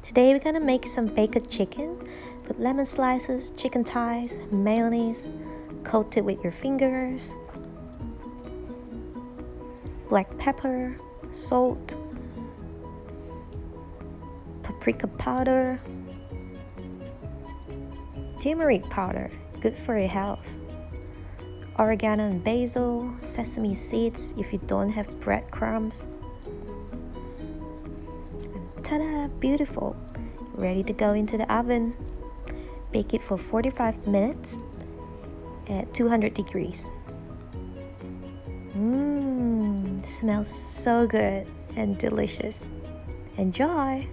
Today we're gonna make some baked chicken. Put lemon slices, chicken thighs, mayonnaise, coat it with your fingers, black pepper, salt, paprika powder, turmeric powder, good for your health, oregano and basil, sesame seeds if you don't have breadcrumbs. And ta-da! Beautiful! Ready to go into the oven. Bake it for 45 minutes at 200 degrees. Smells so good and delicious. Enjoy!